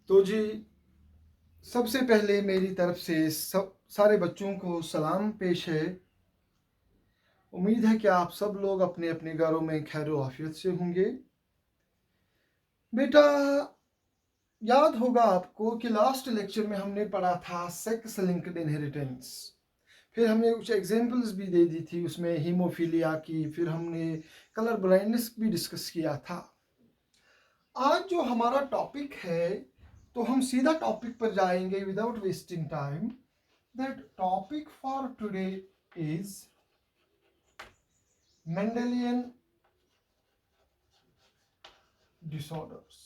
तो जी, सबसे पहले मेरी तरफ से सब सारे बच्चों को सलाम पेश है। उम्मीद है कि आप सब लोग अपने अपने घरों में खैर आफियत से होंगे। बेटा, याद होगा आपको कि लास्ट लेक्चर में हमने पढ़ा था सेक्स लिंक्ड इनहेरिटेंस। फिर हमने कुछ एग्जांपल्स भी दे दी थी उसमें हीमोफीलिया की। फिर हमने कलर ब्लाइंडनेस भी डिस्कस किया था। आज जो हमारा टॉपिक है, तो हम सीधा टॉपिक पर जाएंगे without wasting time. That topic for today is Mendelian disorders.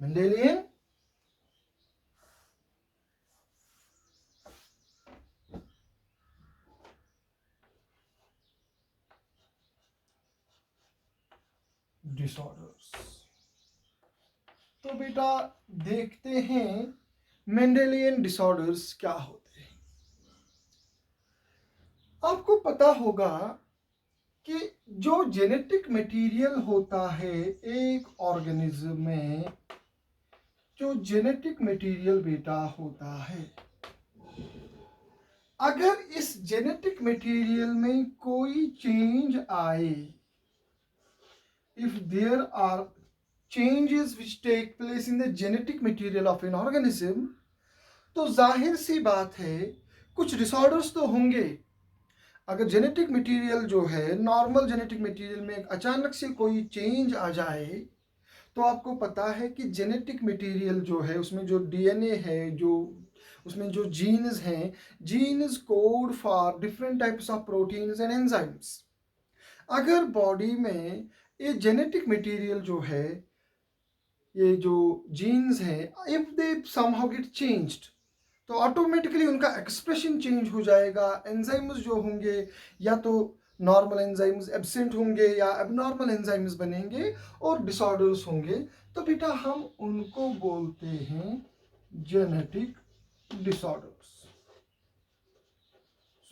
Mendelian disorders. तो बेटा, देखते हैं मेंडेलियन डिसऑर्डर्स क्या होते हैं। आपको पता होगा कि जो जेनेटिक मटेरियल होता है एक ऑर्गेनिज्म में, जो जेनेटिक मटेरियल बेटा होता है, अगर इस जेनेटिक मटेरियल में कोई चेंज आए, if there are changes which take place in the genetic material of an organism, तो जाहिर सी बात है कुछ डिसऑर्डर्स तो होंगे। अगर जेनेटिक मटेरियल जो है, नॉर्मल जेनेटिक मटेरियल में अचानक से कोई चेंज आ जाए, तो आपको पता है कि जेनेटिक मटेरियल जो है उसमें जो डीएनए है, जो उसमें जो जीन्स हैं, genes code for different types of proteins and enzymes. अगर बॉडी में ये जेनेटिक मटेरियल जो है, ये जो जीन्स हैं, if they somehow get changed, तो ऑटोमेटिकली उनका एक्सप्रेशन चेंज हो जाएगा। एंजाइम्स जो होंगे, या तो नॉर्मल एंजाइम्स एब्सेंट होंगे या एबनॉर्मल एंजाइम्स बनेंगे और डिसऑर्डर्स होंगे। तो बेटा, हम उनको बोलते हैं जेनेटिक डिसऑर्डर्स।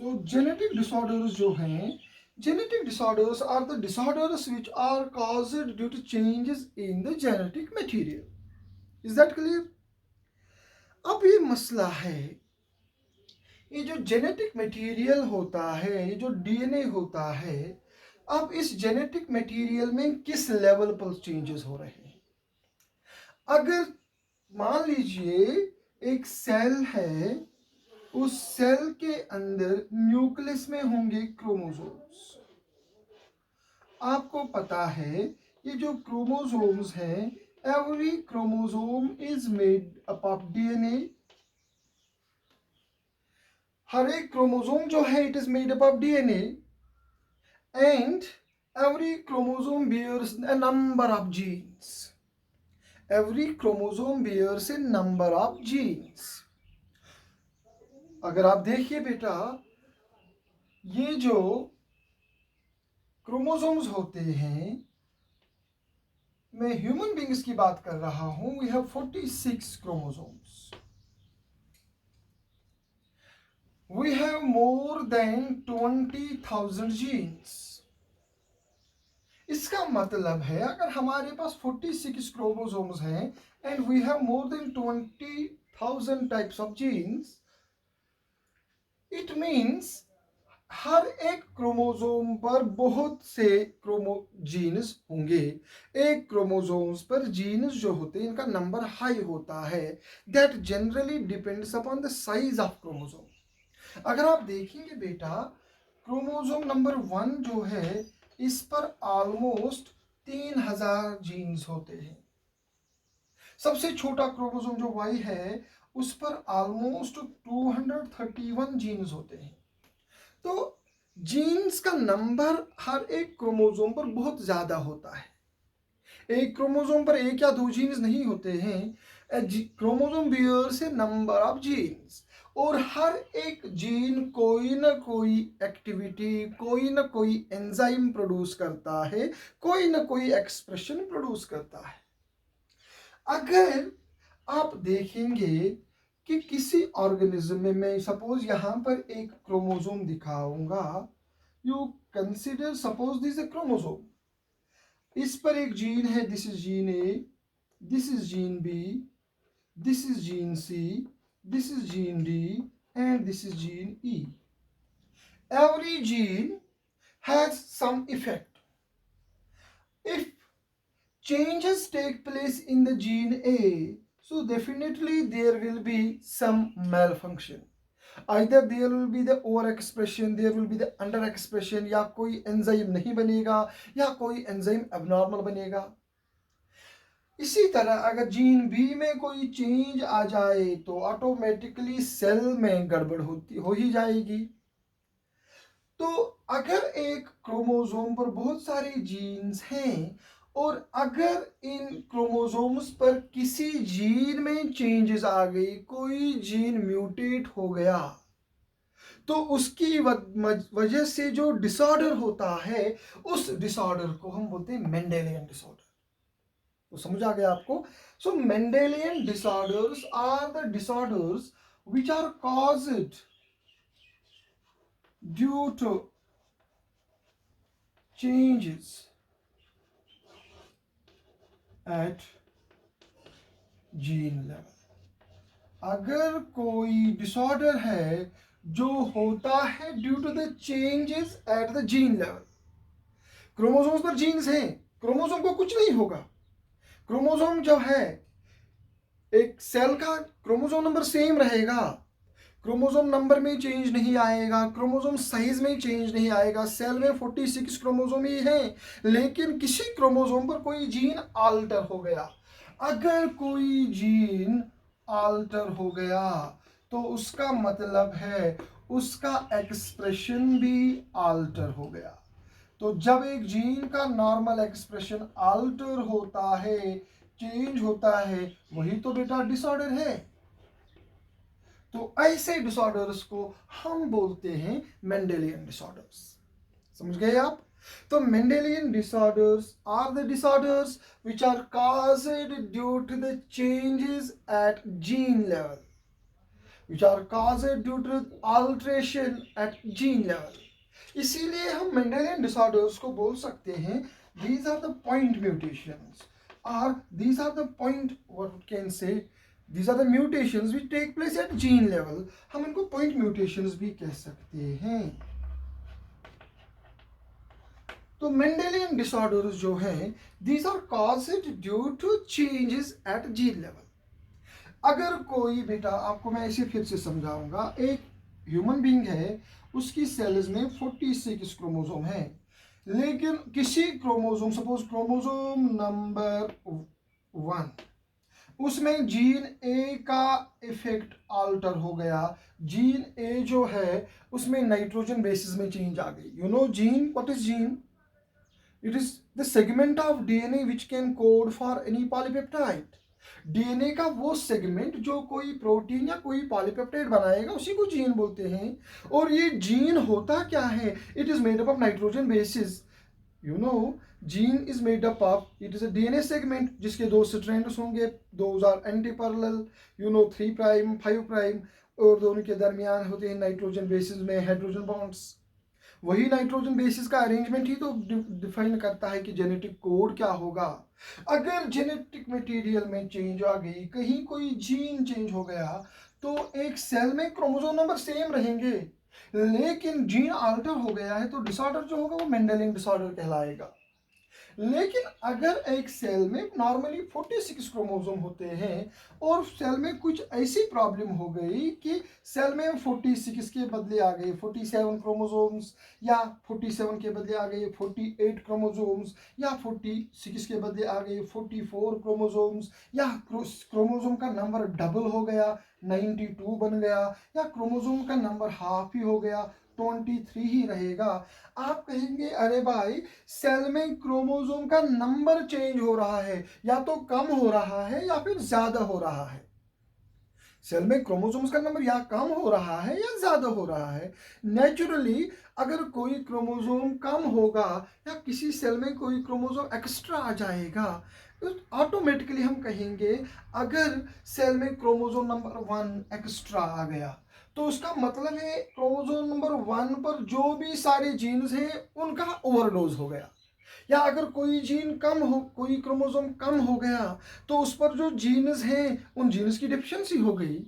सो जेनेटिक डिसऑर्डर्स जो हैं, genetic disorders are the disorders which are caused due to changes in the genetic material. Is that clear? अब ये मसला है, ये जो जेनेटिक मटेरियल होता है, ये जो डीएनए होता है, अब इस जेनेटिक मटेरियल में किस लेवल पर चेंजेस हो रहे हैं। अगर मान लीजिए एक सेल है, उस सेल के अंदर न्यूक्लियस में होंगे क्रोमोसोम्स। आपको पता है ये जो क्रोमोसोम्स हैं, every chromosome is made up of DNA. हर एक क्रोमोसोम जो है it is made up of DNA, and every chromosome bears a number of genes. Every chromosome bears a number of genes. अगर आप देखिए बेटा, ये जो क्रोमोसोम्स होते हैं, मैं ह्यूमन बींग्स की बात कर रहा हूं, we have 46 chromosomes. We have more than 20,000 genes. इसका मतलब है अगर हमारे पास 46 क्रोमोसोम्स हैं and we have more than 20,000 types of genes, it means हर एक क्रोमोसोम पर बहुत से जीन्स होंगे। एक क्रोमोसोम्स पर जीन्स जो होते हैं इनका नंबर हाई होता है। That generally depends upon the size of chromosome. अगर आप देखेंगे बेटा, क्रोमोसोम नंबर 1 जो है, इस पर ऑलमोस्ट 3,000 जीन्स होते हैं। सबसे छोटा क्रोमोसोम जो वाई है, उस पर ऑलमोस्ट 231 जीन्स होते हैं। तो जीन्स का नंबर हर एक क्रोमोसोम पर बहुत ज्यादा होता है। एक क्रोमोसोम पर एक या दो जीन्स नहीं होते हैं। Chromosome bears a number of genes, और हर एक जीन कोई ना कोई एक्टिविटी, कोई ना कोई एंजाइम प्रोड्यूस करता है, कोई ना कोई एक्सप्रेशन प्रोड्यूस करता है। अगर आप देखेंगे कि किसी ऑर्गेनिज्म में, मैं सपोज यहां पर एक क्रोमोसोम दिखाऊंगा, you consider suppose this A chromosome, इस पर एक जीन है, this is gene A, this is gene B, this is gene C, this is gene D, and this is gene E. Every gene has some effect. If changes take place in the gene A, so definitely there will be some malfunction. Either there will be the overexpression, there will be the underexpression, या कोई enzyme नहीं बनेगा या कोई enzyme abnormal बनेगा. इसी तरह अगर जीन बी में कोई चेंज आ जाए तो ऑटोमेटिकली सेल में गड़बड़ हो ही जाएगी. तो अगर एक क्रोमोसोम पर बहुत सारे जीन्स हैं और अगर इन क्रोमोसोम्स पर किसी जीन में चेंजेस आ गई, कोई जीन म्यूटेट हो गया, तो उसकी वजह से जो डिसऑर्डर होता है उस डिसऑर्डर को हम बोलते हैं मेंडेलियन डिसऑर्डर. तो समझ आ गया आपको? So Mendelian disorders are the disorders which are caused due to changes at gene level. अगर कोई डिसऑर्डर है जो होता है due to the changes at the gene level. Chromosomes पर जीन्स हैं, क्रोमोसोम को कुछ नहीं होगा. क्रोमोसोम जब है, एक सेल का क्रोमोसोम नंबर सेम रहेगा, क्रोमोसोम नंबर में चेंज नहीं आएगा, क्रोमोसोम साइज में चेंज नहीं आएगा. सेल में 46 क्रोमोसोम ही हैं, लेकिन किसी क्रोमोसोम पर कोई जीन आल्टर हो गया. अगर कोई जीन आल्टर हो गया तो उसका मतलब है उसका एक्सप्रेशन भी आल्टर हो गया. तो जब एक जीन का नॉर्मल एक्सप्रेशन आल्टर होता है, चेंज होता है, वही तो बेटा डिसऑर्डर है. तो ऐसे डिसऑर्डर्स को हम बोलते हैं मेंडेलियन डिसऑर्डर्स. समझ गए आप? तो Mendelian disorders are the disorders which are caused due to the changes at gene level, which are caused due to alteration at gene level. इसीलिए हम मेंडेलियन डिसऑर्डर्स को बोल सकते हैं these are the point mutations, or these are the point, what we can say, these are the mutations which take place at gene level. हम इनको point mutations भी कह सकते हैं. तो मेंडेलियन डिसऑर्डर्स जो हैं these are caused due to changes at gene level. अगर कोई बेटा, आपको मैं इसे फिर से समझाऊंगा, एक ह्यूमन बीइंग है, उसकी सेल्स में 46 क्रोमोसोम है, लेकिन किसी क्रोमोसोम, सपोज क्रोमोसोम नंबर 1, उसमें जीन ए का इफेक्ट आल्टर हो गया. जीन ए जो है उसमें नाइट्रोजन बेसिस में चेंज आ गई. You know gene, what is gene? It is the segment of DNA which can code for any polypeptide. DNA का वो सेगमेंट जो कोई प्रोटीन या कोई पॉलीपेप्टाइड बनाएगा, उसी को जीन बोलते हैं. और ये जीन होता क्या है? It is made up of nitrogen basis. You know, gene is made up of, it is a DNA segment जिसके 2 स्ट्रैंड्स होंगे, those are anti parallel, you know 3 prime 5 prime, और दोनों के दरमियान होते हैं नाइट्रोजन बेसिस में हाइड्रोजन बॉन्ड्स. वही नाइट्रोजन बेसिस का अरेंजमेंट ही तो डिफाइन करता है कि जेनेटिक कोड क्या होगा. अगर जेनेटिक मटेरियल में चेंज आ गई, कहीं कोई जीन चेंज हो गया, तो एक सेल में क्रोमोसोम नंबर सेम रहेंगे, लेकिन जीन अल्टर हो गया है, तो डिसऑर्डर जो होगा वो मेंडेलियन डिसऑर्डर कहलाएगा. लेकिन अगर एक सेल में नॉर्मली 46 क्रोमोसोम होते हैं और सेल में कुछ ऐसी प्रॉब्लम हो गई कि सेल में 46 के बदले आ गए 47 क्रोमोसोम्स, या 47 के बदले आ गए 48 क्रोमोसोम्स, या 46 के बदले आ गए 44 क्रोमोसोम्स, या क्रोमोसोम का नंबर डबल हो गया 92 बन गया, या क्रोमोसोम का नंबर हाफ ही हो गया 23 ही रहेगा, आप कहेंगे अरे भाई सेल में क्रोमोसोम का नंबर चेंज हो रहा है, या तो कम हो रहा है या फिर ज्यादा हो रहा है. सेल में क्रोमोसोम्स का नंबर या कम हो रहा है या ज्यादा हो रहा है. नेचुरली अगर कोई क्रोमोसोम कम होगा या किसी सेल में कोई क्रोमोसोम एक्स्ट्रा आ जाएगा, तो ऑटोमेटिकली हम कहेंगे अगर सेल में क्रोमोसोम नंबर 1 एक्स्ट्रा आ गया, तो उसका मतलब है क्रोमोसोम नंबर 1 पर जो भी सारे जीन्स हैं उनका ओवरडोज हो गया. या अगर कोई जीन कम हो, कोई क्रोमोसोम कम हो गया तो उस पर जो जीन्स हैं उन जीन्स की डिफिशियंसी हो गई,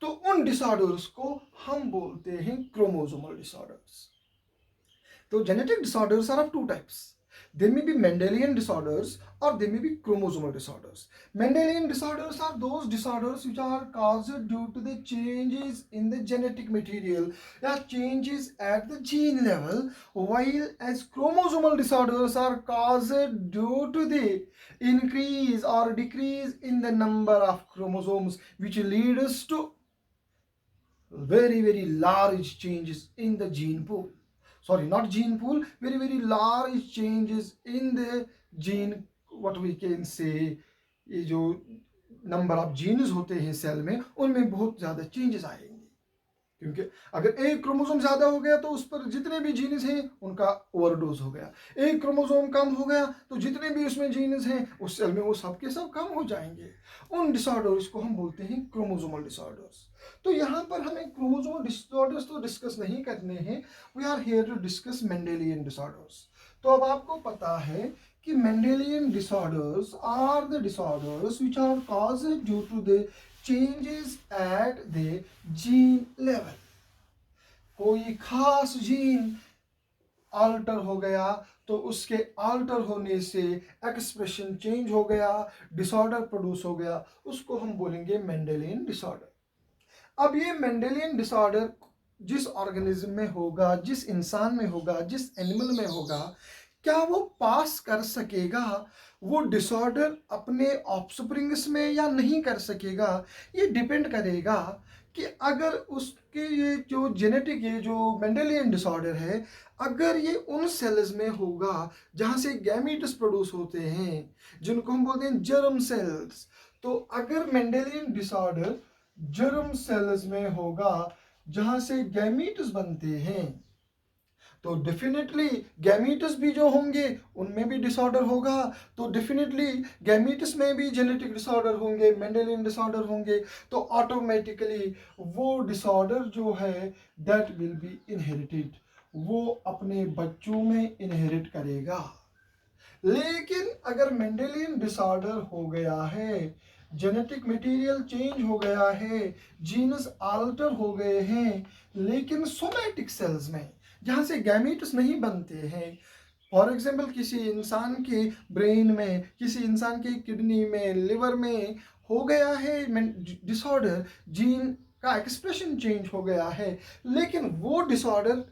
तो उन डिसऑर्डर्स को हम बोलते हैं क्रोमोसोमल डिसऑर्डर्स। तो genetic disorders are of two types. There may be Mendelian disorders or there may be chromosomal disorders. Mendelian disorders are those disorders which are caused due to the changes in the genetic material or changes at the gene level, while as chromosomal disorders are caused due to the increase or decrease in the number of chromosomes, which leads to very large changes in the gene pool. Sorry, not gene pool, very large changes in the gene, what we can say, ये जो number of jeans होते हैं cell में उनमें बहुत ज़्यादा changes आएंगे, क्योंकि अगर एक क्रोमोसोम ज़्यादा हो गया तो उस पर जितने भी जीन्स हैं उनका ओवरडोज हो गया, एक क्रोमोसोम कम हो गया तो जितने भी उसमें जीन्स हैं उस सेल में वो सब के सब कम हो जाएंगे। उन डिसऑर्डर्स को हम बोलते हैं क्रोमोसोमल डिसऑर्डर्स। तो यहाँ पर हमें क्रोमोसोमल डिसऑर्डर्स तो डिस्कस नहीं करने हैं, we are here to discuss Mendelian disorders. तो अब आपको पता है कि Mendelian disorders are the disorders which are caused due to the changes at the gene level। कोई खास जीन अल्टर हो गया तो उसके अल्टर होने से एक्सप्रेशन चेंज हो गया, डिसऑर्डर प्रोड्यूस हो गया, उसको हम बोलेंगे मेंडेलियन डिसऑर्डर। अब ये मेंडेलियन डिसऑर्डर जिस ऑर्गेनिज्म में होगा, जिस इंसान में होगा, जिस एनिमल में होगा, क्या वो पास कर सकेगा वो डिसऑर्डर अपने ऑफस्प्रिंग्स में या नहीं कर सकेगा? ये डिपेंड करेगा कि अगर उसके ये जो जेनेटिक, ये जो मेंडेलियन डिसऑर्डर है, अगर ये उन सेल्स में होगा जहाँ से गैमीट्स प्रोड्यूस होते हैं, जिनको हम बोलते हैं जर्म सेल्स, तो अगर मेंडेलियन डिसऑर्डर जर्म सेल्स में होगा जहाँ से गैमीट्स बनते हैं, तो डेफिनेटली गैमीट्स भी जो होंगे उनमें भी डिसऑर्डर होगा, तो डेफिनेटली गैमीट्स में भी जेनेटिक डिसऑर्डर होंगे, मेंडेलियन डिसऑर्डर होंगे, तो ऑटोमेटिकली वो डिसऑर्डर जो है दैट विल बी इनहेरिटेड, वो अपने बच्चों में इनहेरिट करेगा। लेकिन अगर मेंडेलियन डिसऑर्डर हो गया है, जेनेटिक मटेरियल चेंज हो गया है, जीन्स अल्टर हो गए हैं, लेकिन सोमैटिक सेल्स में जहाँ से गैमीट्स नहीं बनते हैं, फॉर एग्जाम्पल किसी इंसान के ब्रेन में, किसी इंसान के किडनी में, लिवर में हो गया है डिसऑर्डर, जीन का एक्सप्रेशन चेंज हो गया है, लेकिन वो डिसऑर्डर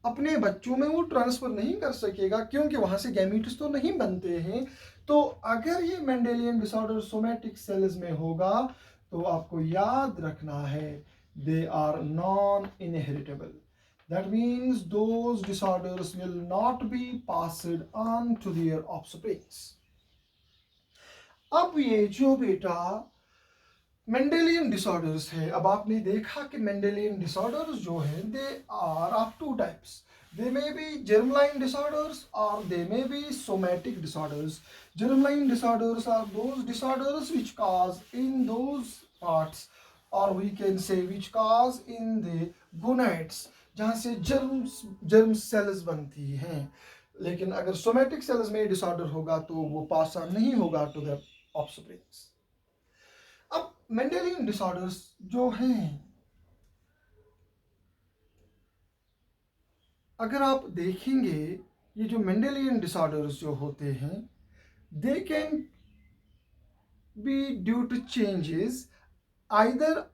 अपने बच्चों में वो ट्रांसफर नहीं कर सकेगा क्योंकि वहाँ से गैमीट्स तो नहीं बनते हैं। तो अगर ये मेंडेलियन डिसऑर्डर सोमैटिक सेल्स में होगा तो आपको याद रखना है they are non inheritable. That means those disorders will not be passed on to their offsprings। अब ये जो बेटा मेंडेलियन डिसऑर्डर्स है, अब आपने देखा कि मेंडेलियन डिसऑर्डर्स जो है they are of two types, they may be germline disorders or they may be somatic disorders। Germline disorders are those disorders which cause in those parts, or we can say which cause in the gonads, जहाँ से germ cells बनती हैं। लेकिन अगर somatic cells में disorder होगा तो वो पास ऑन नहीं होगा टू द ऑफस्प्रिंग्स। अब मेंडेलियन डिसऑर्डर्स जो हैं, अगर आप देखेंगे ये जो मेंडेलियन डिसऑर्डर्स जो होते हैं, they can be due to changes either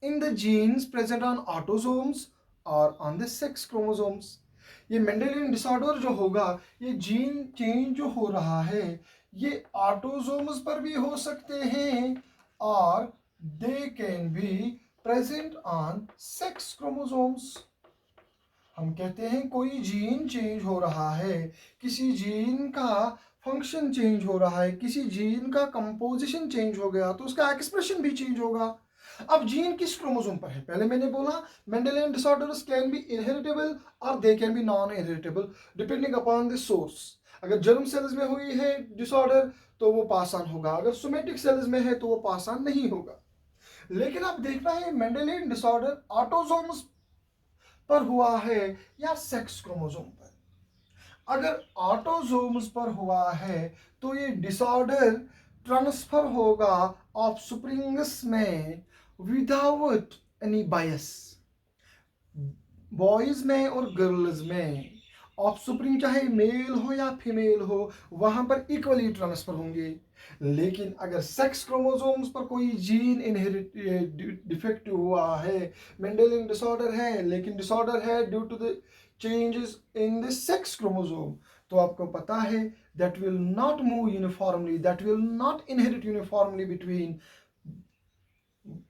in the genes present on autosomes और ऑन द सेक्स क्रोमोसोम्स। ये मेंडेलियन डिसऑर्डर जो होगा, ये जीन चेंज जो हो रहा है, ये ऑटोसोम्स पर भी हो सकते हैं और they can be present on sex chromosomes. हम कहते हैं कोई जीन चेंज हो रहा है, किसी जीन का फंक्शन चेंज हो रहा है, किसी जीन का कंपोजिशन चेंज हो गया तो उसका एक्सप्रेशन भी चेंज होगा। अब जीन किस क्रोमोसोम पर है? पहले मैंने बोला Mendelian disorders can be inheritable और they can be non inheritable depending upon the source. अगर जर्म सेल्स में हुई है डिसऑर्डर तो वो पास ऑन होगा, अगर सोमैटिक सेल्स में है तो वो पास ऑन नहीं होगा। लेकिन अब देखना है मेंडेलियन डिसऑर्डर ऑटोसोम्स पर हुआ है या सेक्स क्रोमोसोम पर। अगर ऑटोसोम्स पर हुआ है तो ये डिसऑर्डर ट्रांसफर होगा ऑफस्प्रिंग्स में विदाउट एनी बायस। बॉयज में और गर्ल्स में ऑफस्प्रिंग चाहे मेल हो या फीमेल हो वहां पर इक्वली ट्रांसफर होंगे। लेकिन अगर सेक्स क्रोमोसोम्स पर कोई जीन इनहेरिट डिफेक्टिव हुआ है, मेंडेलियन डिसऑर्डर है, लेकिन डिसऑर्डर है due to the changes in the sex chromosome, तो आपको पता है that will not move uniformly, that will not inherit uniformly between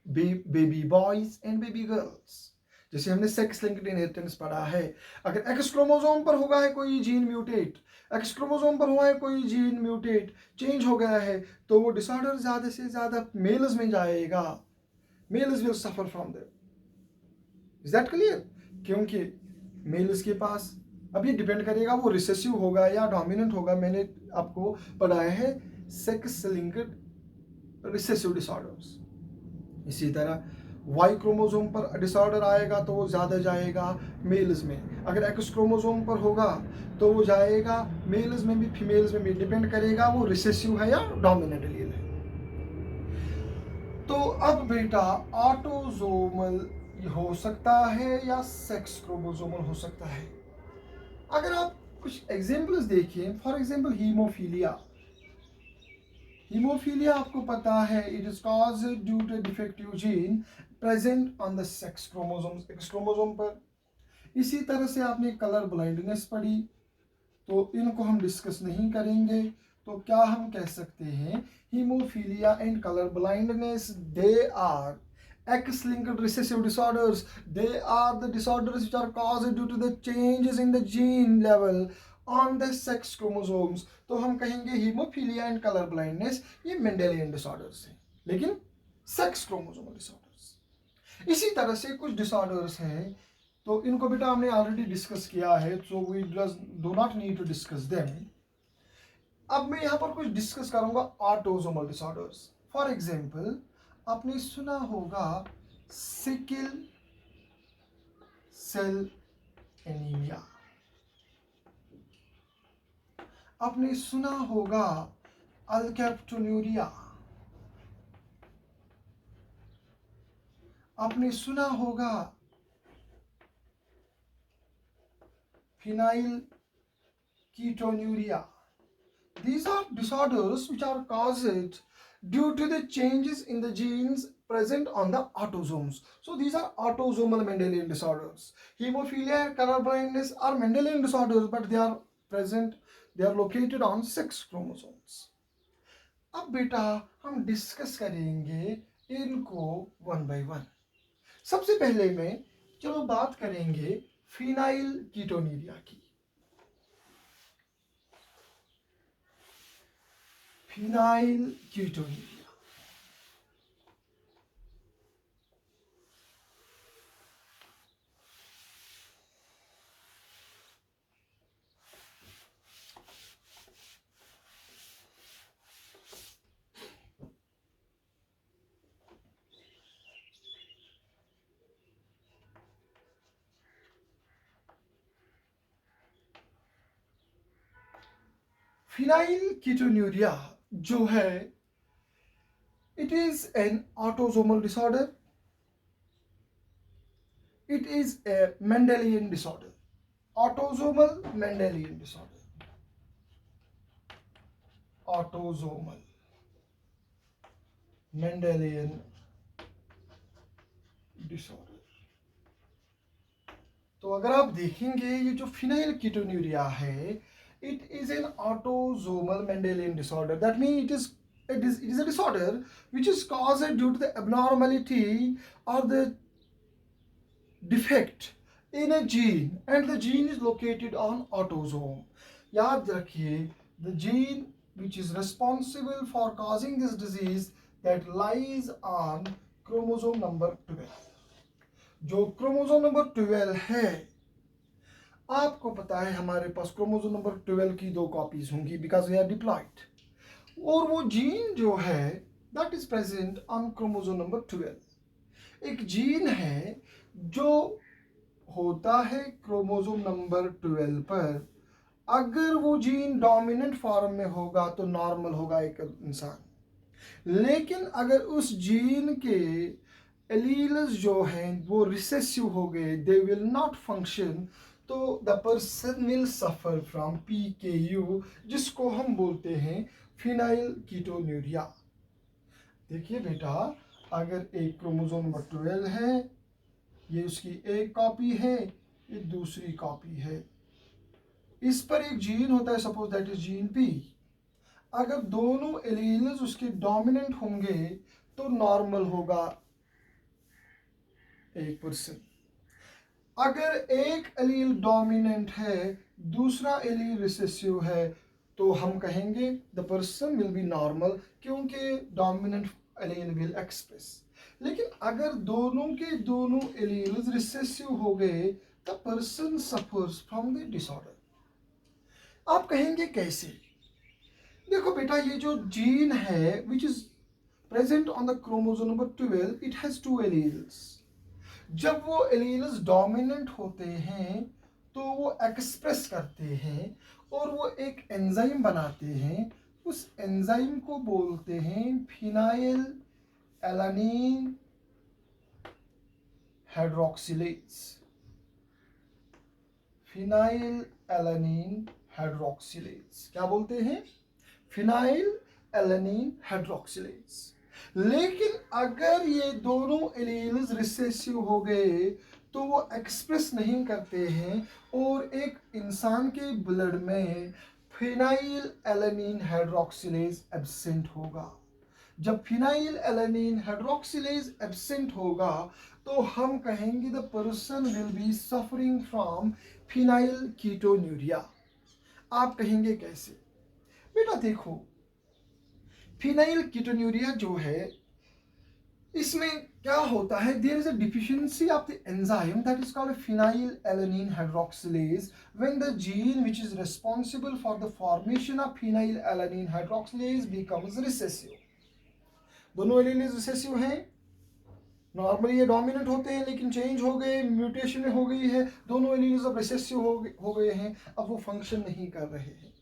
baby boys and baby girls. जैसे हमने सेक्स लिंक्ड इनहेरिटेंस पढ़ा है, अगर एक्स क्रोमोसोम पर हुआ है कोई जीन म्यूटेट, एक्स क्रोमोसोम पर हुआ है कोई जीन म्यूटेट चेंज हो गया है, तो वो डिसऑर्डर ज्यादा से ज्यादा मेल्स में जाएगा, males will suffer from that. Is that clear? क्योंकि मेल्स के पास अब ये डिपेंड करेगा वो रिसेसिव होगा या डोमिनेंट होगा। मैंने आपको पढ़ाया है सेक्स लिंक्ड रिसेसिव डिसऑर्डर्स। इसी तरह वाई क्रोमोसोम पर डिसऑर्डर आएगा तो वो ज़्यादा जाएगा मेल्स में, अगर एक्स क्रोमोसोम पर होगा तो वो जाएगा मेल्स में भी फीमेल्स में भी, डिपेंड करेगा वो रिसेसिव है या डोमिनेंट एलील है। तो अब बेटा ऑटोसोमल हो सकता है या सेक्स क्रोमोसोमल हो सकता है। अगर आप कुछ एग्जांपल्स देखिए, फॉर एग्जांपल हीमोफीलिया। हीमोफीलिया आपको पता है it is caused due to defective gene present on the sex chromosome, X chromosome पर। इसी तरह से आपने कलर ब्लाइंडनेस पढ़ी, तो इनको हम डिस्कस नहीं करेंगे। तो क्या हम कह सकते हैं, haemophilia and colour blindness they are X-linked recessive disorders. They are the disorders which are caused due to the changes in the gene level on the sex chromosomes. तो हम कहेंगे हीमोफीलिया एंड कलर ब्लाइंडनेस ये Mendelian disorders हैं, लेकिन sex chromosomal disorders. इसी तरह से कुछ डिसऑर्डर्स हैं, तो इनको बेटा हमने ऑलरेडी डिस्कस किया है, so we do not need to discuss them. अब मैं यहाँ पर कुछ डिस्कस करूंगा ऑटोसोमल डिसऑर्डर्स। फॉर एग्जांपल आपने सुना होगा सिकल सेल एनीमिया, आपने सुना होगा अल्केप्टोन्यूरिया, आपने सुना होगा phenyl ketonuria. These are disorders which are caused due to the changes in the genes present on the autosomes. So these are autosomal Mendelian disorders. Hemophilia and color blindness are Mendelian disorders, but they are present, they are located on sex chromosomes. अब बेटा हम discuss करेंगे इनको one by one. सबसे पहले में चलो बात करेंगे फिनाइल कीटोन्यूरिया की। फिनाइल कीटोन्यूरिया फिनाइल कीटोन्यूरिया जो है it is an autosomal disorder, it is a Mendelian disorder, autosomal Mendelian disorder, autosomal Mendelian disorder। तो अगर आप देखेंगे ये जो फिनाइल कीटोन्यूरिया है it is an autosomal Mendelian disorder, that means it is a disorder which is caused due to the abnormality or the defect in a gene, and the gene is located on autosome। याद रखिए the gene which is responsible for causing this disease that lies on chromosome number 12। जो chromosome number 12 है, आपको पता है हमारे पास chromosome number 12 की 2 copies होंगी बिकॉज वी आर डिप्लॉयड, और वो जीन जो है that is present on chromosome number 12। एक जीन है जो होता है क्रोमोसोम नंबर 12 पर अगर वो जीन डोमिनेंट फॉर्म में होगा तो नॉर्मल होगा एक इंसान, लेकिन अगर उस जीन के एलील्स जो हैं वो रिसेसिव हो गए, दे विल नॉट फंक्शन, तो the person will suffer from PKU, जिसको हम बोलते हैं फिनाइल कीटोन्यूरिया। देखिए बेटा, अगर एक क्रोमोसोम नंबर 12 है, ये उसकी एक कॉपी है, ये दूसरी कॉपी है, इस पर एक जीन होता है, suppose that is gene P। अगर दोनों एलील्स उसके डोमिनेंट होंगे तो नॉर्मल होगा एक पर्सन। अगर एक एलील डोमिनेंट है, दूसरा एलील रिसेसिव है, तो हम कहेंगे the person will be normal, क्योंकि डोमिनेंट एलील विल एक्सप्रेस। लेकिन अगर दोनों के दोनों एलील्स रिसेसिव हो गए, the person suffers from the disorder. आप कहेंगे कैसे? देखो बेटा, ये जो जीन है which is present on the chromosome number 12, it has 2 alleles. जब वो एलील्स डोमिनेंट होते हैं तो वो एक्सप्रेस करते हैं और वो एक एंजाइम बनाते हैं। उस एंजाइम को बोलते हैं phenyl alanine hydroxylase. Phenyl alanine hydroxylase क्या बोलते हैं? Phenyl alanine hydroxylase. लेकिन अगर ये दोनों एलील्स रिसेसिव हो गए तो वो एक्सप्रेस नहीं करते हैं और एक इंसान के ब्लड में फिनाइल एलानिन हाइड्रोक्सिलेज एब्सेंट होगा। जब फिनाइल एलानिन हाइड्रोक्सिलेज एब्सेंट होगा तो हम कहेंगे the person will be suffering from phenyl ketonuria. आप कहेंगे कैसे? बेटा देखो, फिनाइल कीटोन्यूरिया जो है, इसमें क्या होता है, there is a deficiency of the enzyme that is called phenylalanine hydroxylase when the gene which is responsible for the formation of phenylalanine hydroxylase becomes recessive. दोनों एलील्स रिसेसिव हैं, normally ये dominant होते हैं, लेकिन change हो गए, mutation हो गई है, दोनों एलील्स अब रिसेसिव हो गए हैं, अब वो फंक्शन नहीं कर रहे हैं,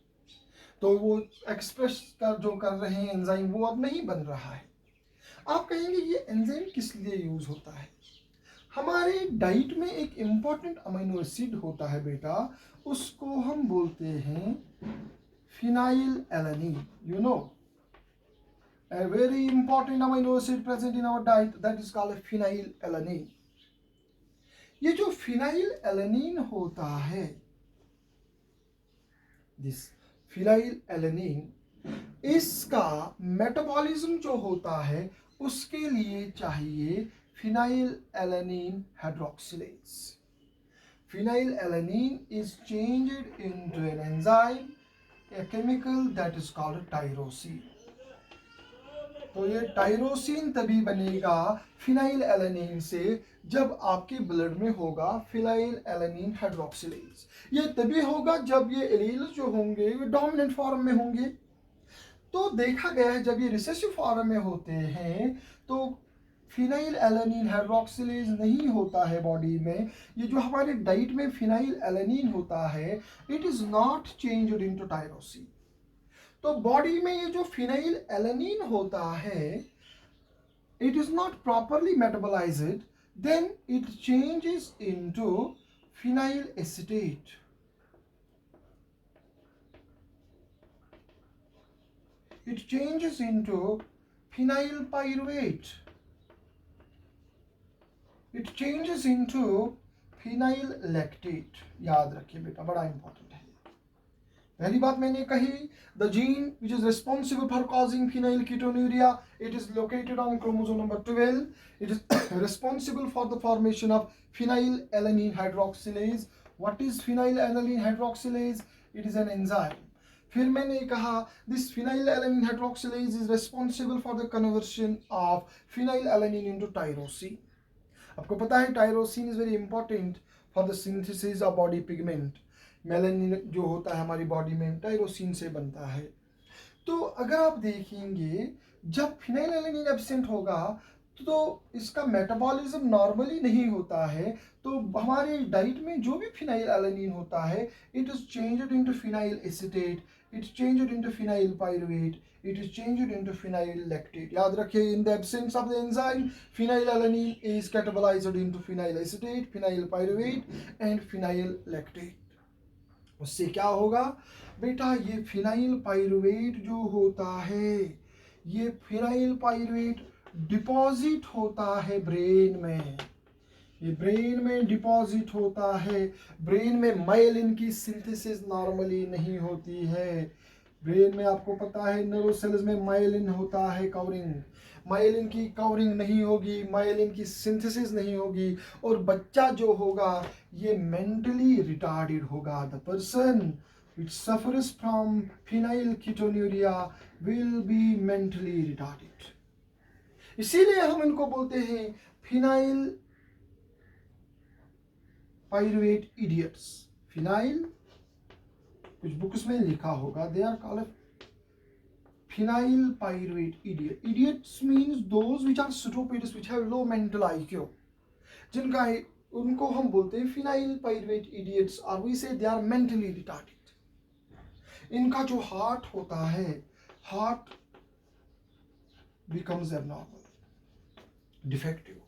तो वो एक्सप्रेस कर जो कर रहे हैं एंजाइम वो अब नहीं बन रहा है। आप कहेंगे ये एंजाइम किस लिए यूज होता है? हमारे डाइट में एक इंपॉर्टेंट अमीनो एसिड होता है बेटा, उसको हम बोलते हैं phenyl alanine. You know, a very important amino acid present in our diet that is called phenyl alanine। ये जो फिनाइल एलानिन होता है, दिस फिनाइल एलानिन, इसका मेटाबॉलिज्म जो होता है उसके लिए चाहिए phenyl alanine hydroxylase. Phenyl alanine is changed into an enzyme, a chemical that is called tyrosine। तो ये टाइरोसिन तभी बनेगा फिनाइल एलानिन से जब आपके ब्लड में होगा फिनाइल एलानिन हाइड्रोक्सिलेज। ये तभी होगा जब ये एलील्स जो होंगे वे डोमिनेंट फॉर्म में होंगे। तो देखा गया है जब ये रिसेसिव फॉर्म में होते हैं तो फिनाइल एलानिन हाइड्रोक्सिलेज नहीं होता है बॉडी में। ये जो हमारे डाइट में फिनाइल एलानिन होता है, it is not changed into tyrosine. तो बॉडी में ये जो फिनाइल एलानिन होता है, it is not properly metabolized, then it changes into phenyl acetate। It changes into phenyl pyruvate। It changes into phenyl lactate। याद रखिए बेटा, बड़ा इंपॉर्टेंट है। पहली बात मैंने कही, the gene which is responsible for causing phenylketonuria, it is located on chromosome number 12। It is responsible for the formation of phenylalanine hydroxylase। What is phenylalanine hydroxylase? It is an enzyme। फिर मैंने कहा this phenylalanine hydroxylase is responsible for the conversion of phenylalanine into tyrosine। आपको पता है tyrosine is very important for the synthesis of body pigment. Melanin जो होता है हमारी बॉडी में टायरोसिन से बनता है। तो अगर आप देखेंगे जब फिनाइल एलानिन एब्सेंट होगा तो इसका मेटाबॉलिज्म नॉर्मली नहीं होता है, तो हमारे डाइट में जो भी फिनाइल एलानिन होता है, it is changed into phenyl acetate, it changed into phenyl pyruvate, it is changed into phenyl lactate. याद रखिए, in the absence of the enzyme, phenylalanine is catabolized into phenyl acetate, phenyl pyruvate and phenyl lactate. उससे क्या होगा बेटा, ये phenyl pyruvate जो होता है, ये फिनाइल पाइरुवेट डिपॉजिट होता है ब्रेन में, ये ब्रेन में डिपॉजिट होता है। ब्रेन में माइलिन की सिंथेसिस नॉर्मली नहीं होती है। ब्रेन में आपको पता है नर्व सेल्स में माइलिन होता है कवरिंग, माइलिन की कवरिंग नहीं होगी, माइलिन की सिंथेसिस नहीं होगी, और बच्चा जो होगा ये मेंटली रिटार्डेड होगा। The person which suffers from phenylketonuria will be mentally retarded. इसीलिए हम इनको बोलते हैं फिनाइल पाइरुवेट इडियट्स। फिनाइल, कुछ बुक्स में लिखा होगा, they are called phenyl pyruvate idiot. Idiots means those which are stupids, which have low mental IQ, जिनका उनको हम बोलते हैं फिनाइल पाइरुवेट इडियट्स, और we say they are mentally retarded. इनका जो हार्ट होता है, हार्ट बिकम्स एबनॉर्मल, डिफेक्टिव।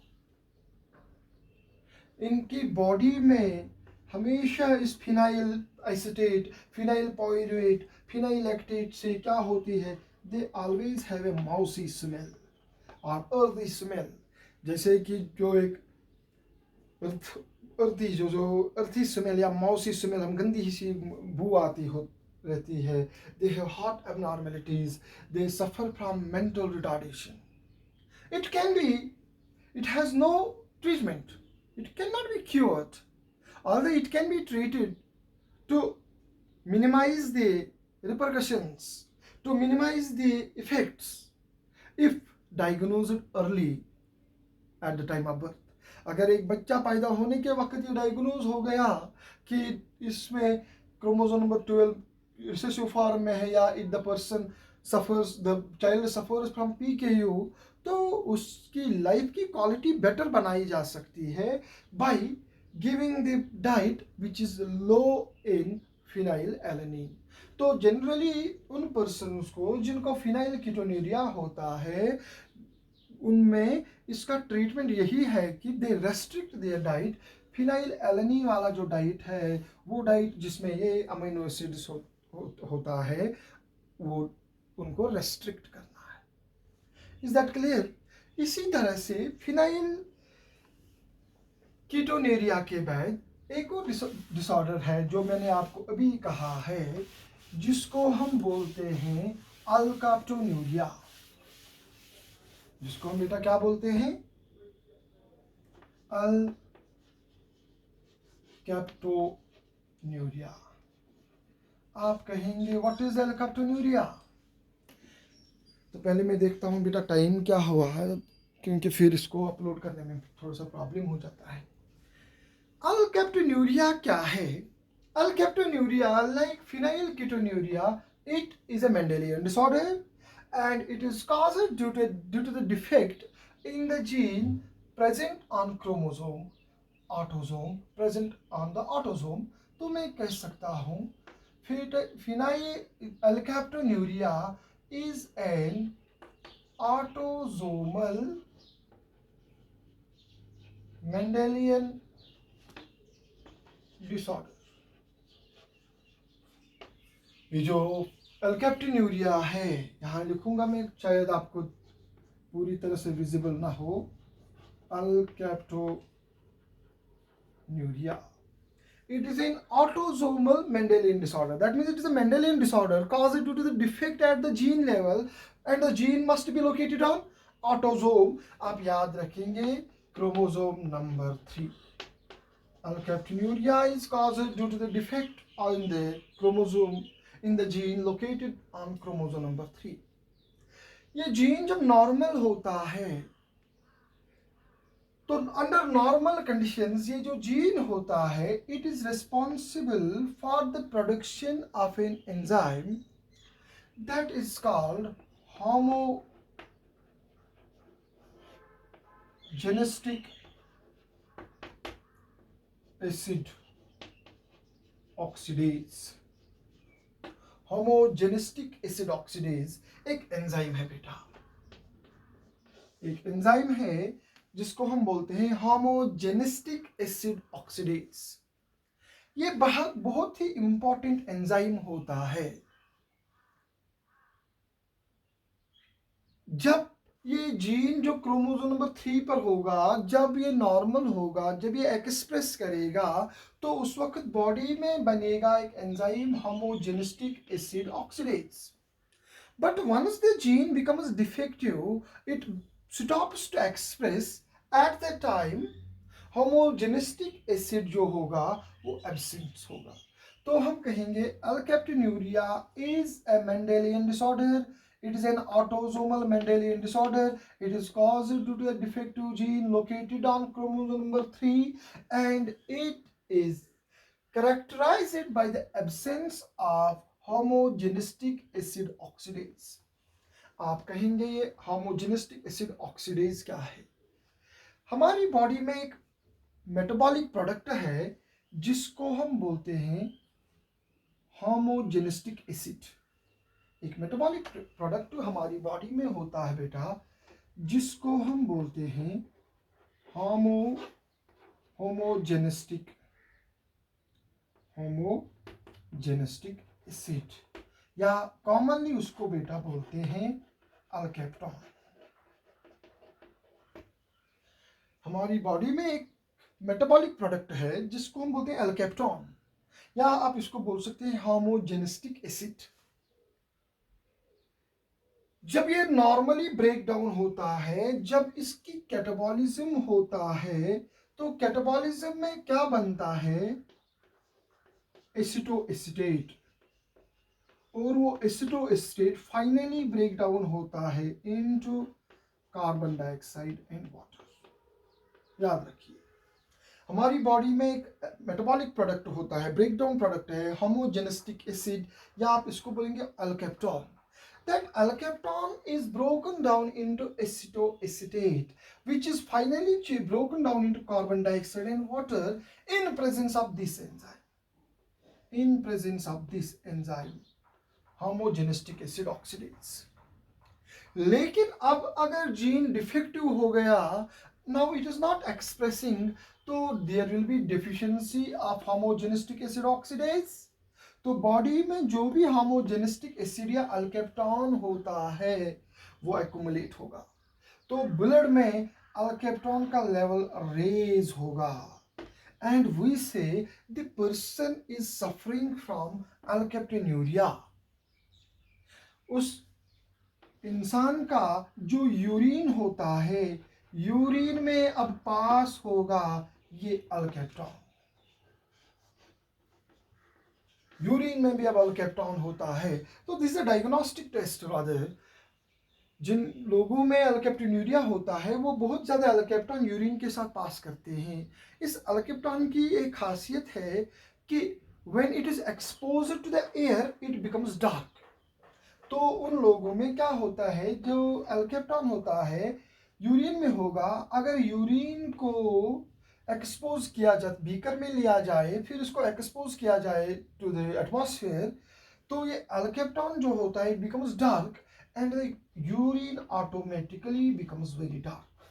इनकी बॉडी में हमेशा इस phenyl acetate, phenyl pyruvate, phenyl lactate से क्या होती है, they always have a mousy smell और अर्दी स्मेल। जैसे कि जो एक अर्थी जो अर्थी स्मेल या माउसी स्मेल, हम गंदी सी बू आती हो रहती है। They have heart abnormalities, they suffer from mental retardation. It can be, it has no treatment, it cannot be cured, although it can be treated to minimize the repercussions, to minimize the effects if diagnosed early at the time of birth. अगर एक बच्चा पैदा होने के वक्त ये diagnose हो गया कि इसमें क्रोमोसोम नंबर 12 रिसेसिव फॉर्म में है, या if the person suffers, the child suffers from PKU, तो उसकी लाइफ की क्वालिटी बेटर बनाई जा सकती है by giving the diet which is low in phenyl alanine. तो जनरली उन पर्सन्स को जिनको फिनाइल कीटोन्यूरिया होता है, उनमें इसका ट्रीटमेंट यही है कि they restrict their diet. Phenylalanine वाला जो डाइट है, वो डाइट जिसमें ये अमीनो एसिड्स होता है, वो उनको रेस्ट्रिक्ट करना है। Is that clear? इसी तरह से फिनाइल कीटोनेरिया के बाद एक और डिसऑर्डर है जो मैंने आपको अभी कहा है, जिसको हम बोलते हैं अल्काप्टोन्यूरिया। जिसको हम बेटा क्या बोलते हैं? अल्काप्टोन्यूरिया। आप कहेंगे व्हाट इज अल्काप्टोन्यूरिया? तो पहले मैं देखता हूँ बेटा टाइम क्या हुआ है, क्योंकि फिर इसको अपलोड करने में थोड़ा सा प्रॉब्लम हो जाता है। अल्काप्टोन्यूरिया क्या है? Alkaptonuria, like phenylketonuria, it is a Mendelian disorder and it is caused due to the defect in the gene present on chromosome, autosome, present on the autosome। तो मैं कह सकता हूँ phenyl अल्काप्टोन्यूरिया is an autosomal Mendelian disorder। ये जो अल्काप्टोन्यूरिया है, यहाँ लिखूंगा मैं, शायद आपको पूरी तरह से विजिबल ना हो। अल्काप्टोन्यूरिया, it is an autosomal Mendelian disorder. That means it is a Mendelian disorder caused due to the defect at the gene level, and the gene must be located on autosome। आप याद रखेंगे chromosome number 3। Alkaptonuria is caused due to the defect in the chromosome in the gene located on chromosome number 3। ये gene जब normal होता है, तो under normal conditions ये जो जीन होता है, it is responsible for the production of an enzyme that is called homogenistic acid oxidase। Homogentisic acid oxidase एक एंजाइम है बेटा, एक एंजाइम है जिसको हम बोलते हैं होमोजेनिस्टिक एसिड ऑक्सीडेज। ये बहुत ही इंपॉर्टेंट एंजाइम होता है। जब ये जीन जो क्रोमोसोम नंबर 3 पर होगा, जब ये नॉर्मल होगा, जब ये एक्सप्रेस करेगा, तो उस वक्त बॉडी में बनेगा एक enzyme homogentisic acid oxidase. But once the gene becomes defective, it stops to express। At that time homogenistic acid जो होगा वो absent होगा। तो हम कहेंगे अल्केप्टिन्यूरिया is a Mendelian disorder। It is an autosomal Mendelian disorder। It is caused due to a defective gene located on chromosome number 3, and it is characterized by the absence of homogentisic acid oxidase. आप कहेंगे ये होमोजेनिस्टिक acid oxidase क्या है? हमारी body में एक metabolic product है जिसको हम बोलते हैं होमोजेनिस्टिक एसिड। एक मेटाबॉलिक प्रोडक्ट हमारी बॉडी में होता है बेटा, जिसको हम बोलते हैं होमोजेनिस्टिक एसिड, या कॉमनली उसको बेटा बोलते हैं अल्केप्टॉन। हमारी बॉडी में एक मेटाबॉलिक प्रोडक्ट है जिसको हम बोलते हैं अल्केप्टॉन, या आप इसको बोल सकते हैं होमोजेनिस्टिक एसिड। जब ये नॉर्मली ब्रेक डाउन होता है, जब इसकी कैटाबॉलिज्म होता है, तो कैटाबॉलिज्म में क्या बनता है? एसिटोएसिटेट, और वो एसिटोएसिटेट फाइनली ब्रेक डाउन होता है into carbon dioxide and water. याद रखिए, हमारी बॉडी में एक मेटाबॉलिक प्रोडक्ट होता है, ब्रेक डाउन प्रोडक्ट है होमोजेनिस्टिक एसिड, या आप इसको बोलेंगे अल्केप्टॉन। That alkapton is broken down into acetoacetate, which is finally broken down into carbon dioxide and water in presence of this enzyme. In presence of this enzyme, homogenistic acid oxidase। लेकिन अब अगर gene defective हो गया, now it is not expressing, तो there will be deficiency of homogenistic acid oxidase। तो body में जो भी होमोजेनिस्टिक एसिड या अल्केप्टॉन होता है वो एक्युमुलेट होगा, तो ब्लड में अल्केप्टॉन का लेवल रेज होगा, and we say the person is suffering from alkaptonuria. उस इंसान का जो यूरिन होता है, यूरिन में अब पास होगा ये अल्केप्टॉन। यूरिन में भी अब अल्केप्टॉन होता है। तो this is a diagnostic test rather. जिन लोगों में अल्केप्टिन्यूरिया होता है वो बहुत ज़्यादा अल्केप्टॉन यूरिन के साथ पास करते हैं। इस अल्केप्टॉन की एक खासियत है कि when it is exposed to the air it becomes dark. तो उन लोगों में क्या होता है, जो अल्केप्टॉन होता है यूरिन में होगा, अगर यूरिन को एक्सपोज किया जाए, बीकर में लिया जाए, फिर इसको एक्सपोज किया जाए टू द एटमॉस्फेयर, तो ये अल्केप्टॉन जो होता है it becomes dark and the urine automatically becomes very dark.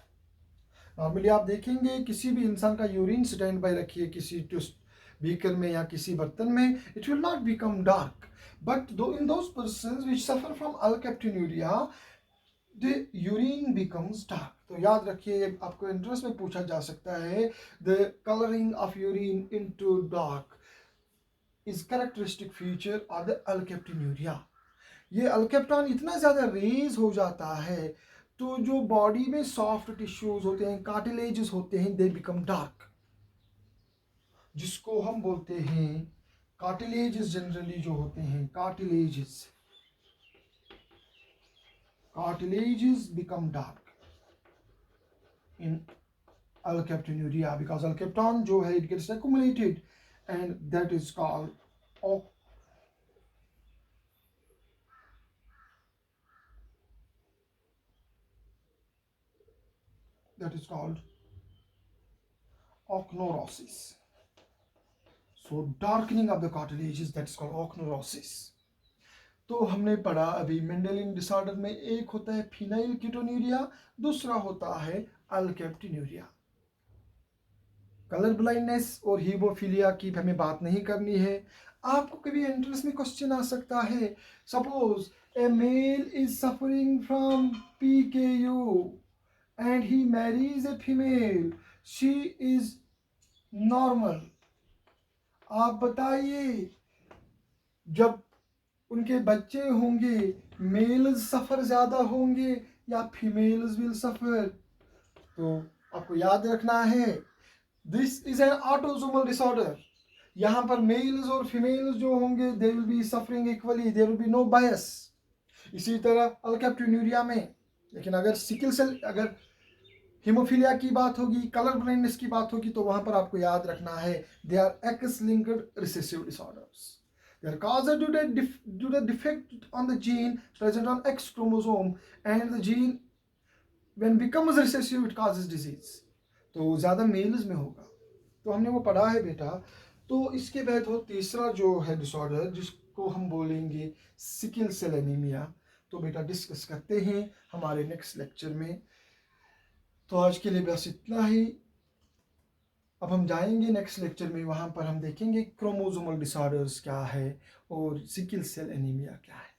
Normally आप देखेंगे किसी भी इंसान का यूरिन स्टैंड बाय रखिए किसी बीकर में या किसी बर्तन में, it will not become dark, but in those persons which suffer from alkaptonuria the urine becomes dark। तो याद रखिए, आपको एंट्रेंस में पूछा जा सकता है the coloring of urine into dark is characteristic feature of the alkaptonuria। ये अल्केप्टॉन इतना ज़्यादा रेज हो जाता है तो जो बॉडी में सॉफ्ट टिश्यूज होते हैं, कार्टिलेजेस होते हैं, दे बिकम डार्क, जिसको हम बोलते हैं कार्टिलेजेस। जनरली जो होते हैं cartilages become dark in alkaptonuria because alkapton जो है it gets accumulated and that is called that is called ochonorosis. So darkening of the cartilages, that is called ochonorosis. तो हमने पढ़ा अभी मेंडेलियन डिसऑर्डर में एक होता है फिनाइल कीटोन्यूरिया, दूसरा होता है अल्केप्टिन्यूरिया। कलर ब्लाइंडनेस और हीमोफीलिया की हमें बात नहीं करनी है। आपको कभी एंट्रेंस में क्वेश्चन आ सकता है, suppose a male is suffering from PKU and he marries a female, she is normal. आप बताइए, जब उनके बच्चे होंगे मेल्स सफ़र ज़्यादा होंगे या फीमेल्स विल सफ़र? तो आपको याद रखना है this is an autosomal disorder. यहाँ पर मेल्स और फीमेल्स जो होंगे they will be suffering equally, there will be no bias. इसी तरह अल्केप्टिन्यूरिया में, लेकिन अगर सिकल सेल, अगर हीमोफीलिया की बात होगी, कलर ब्लाइंडनेस की बात होगी, तो वहां पर आपको याद रखना है they are X linked recessive disorders. They are caused due to defect on the gene present on X chromosome, and the gene when becomes recessive it causes disease. तो ज़्यादा मेल्स में होगा। तो हमने वो पढ़ा है बेटा। तो इसके बाद हो तीसरा जो है डिसऑर्डर, जिसको हम बोलेंगे सिकल सेल एनीमिया। तो बेटा डिस्कस करते हैं हमारे नेक्स्ट लेक्चर में। तो आज के लिए बस इतना ही। अब हम जाएंगे नेक्स्ट लेक्चर में, वहाँ पर हम देखेंगे क्रोमोसोमल डिसऑर्डर्स क्या है और सिकल सेल एनीमिया क्या है।